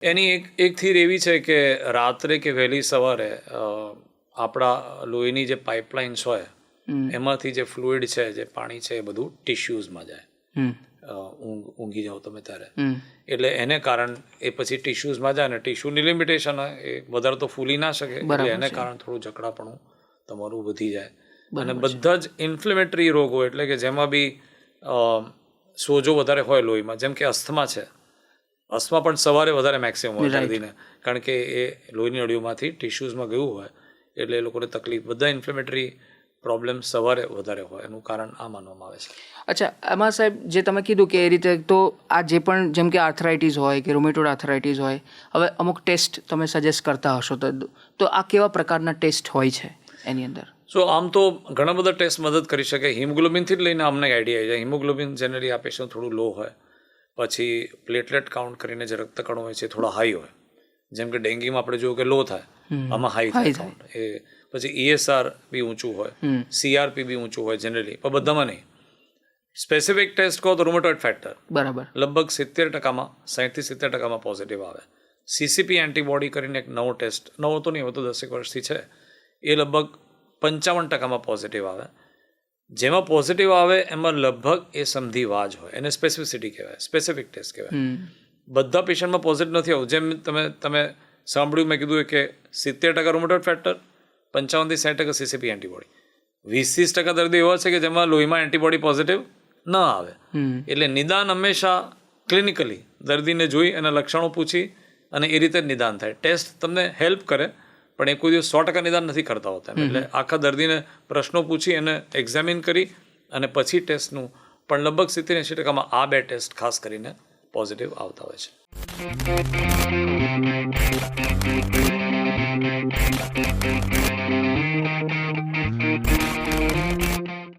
એની એક થિયરી એવી છે કે રાત્રે કે વહેલી સવારે આપણા લોહીની જે પાઇપલાઇન્સ હોય એમાંથી જે ફ્લુઇડ છે, જે પાણી છે, એ બધું ટિશ્યુઝમાં જાય. ઊંઘી જાઓ તમે ત્યારે, એટલે એને કારણ એ પછી ટિશ્યુઝમાં જાય ને ટિશ્યુની લિમિટેશન હોય, એ વધારે તો ફૂલી ના શકે, એટલે એને કારણે થોડું જકડાપણું તમારું વધી જાય. અને બધા જ ઇન્ફ્લેમેટરી રોગો એટલે કે જેમાં બી સોજો વધારે હોય લોહીમાં, જેમ કે અસ્થમા છે, અસ્થમા પણ સવારે વધારે મેક્સિમમ હોય દર્દીને, કારણ કે એ લોહીની નળીઓમાંથી ટિશ્યુઝમાં ગયું હોય એટલે એ લોકોને તકલીફ. બધા ઇન્ફ્લેમેટરી પ્રોબ્લેમ સવારે વધારે હોય, એનું કારણ આ માનવામાં આવે છે. અચ્છા, એમાં સાહેબ જે તમે કીધું કે એ રીતે, તો આ જે પણ જેમ કે આર્થરાઇટીસ હોય કે રૂમેટોઇડ આર્થરાઇટીસ હોય, હવે અમુક ટેસ્ટ તમે સજેસ્ટ કરતા હશો, તો આ કેવા પ્રકારના ટેસ્ટ હોય છે એની અંદર? સો આમ તો ઘણા બધા ટેસ્ટ મદદ કરી શકે. હિમોગ્લોબિનથી જ લઈને અમને આઈડિયા આવી જાય. હિમોગ્લોબિન જનરલી આ પેશન્ટ થોડું લો હોય, પછી પ્લેટલેટ કાઉન્ટ કરીને જે રક્તકણો હોય છે થોડા હાઈ હોય, જેમ કે ડેન્ગ્યુમાં આપણે જોયું કે લો થાય, આમાં હાઈ થાય કાઉન્ટ. એ પછી ESR બી ઊંચું હોય, CRP બી ઊંચું હોય જનરલી, પણ બધામાં નહીં. સ્પેસિફિક ટેસ્ટ કહો તો રૂમેટોઇડ ફેક્ટર બરાબર લગભગ 60%, 60-70% પોઝિટિવ આવે. CCP એન્ટીબોડી કરીને એક નવો ટેસ્ટ, નવો તો નહીં, હવે તો 10 વર્ષથી છે, એ લગભગ 55% પોઝિટિવ આવે. જેમાં પોઝિટિવ આવે એમાં લગભગ એ સંધિવાજ હોય, એને સ્પેસિફિસિટી કહેવાય, સ્પેસિફિક ટેસ્ટ કહેવાય. બધા પેશન્ટમાં પોઝિટિવ નથી આવું. જેમ તમે સાંભળ્યું, મેં કીધું કે 70% રૂમેટોઇડ ફેક્ટર, 55-60% CCP એન્ટીબોડી. 20-30% દર્દી એવા છે કે જેમાં લોહીમાં એન્ટીબોડી પોઝિટિવ ન આવે. એટલે નિદાન હંમેશા ક્લિનિકલી દર્દીને જોઈ અને લક્ષણો પૂછી અને એ રીતે જ નિદાન થાય. ટેસ્ટ તમને હેલ્પ કરે, પણ એ કોઈ દિવસ 100% નિદાન નથી કરતા હોતા. એટલે આખા દર્દીને પ્રશ્નો પૂછી અને એક્ઝામિન કરી અને પછી ટેસ્ટનું, પણ લગભગ 70-80% આ બે ટેસ્ટ ખાસ કરીને પોઝિટિવ આવતા હોય છે.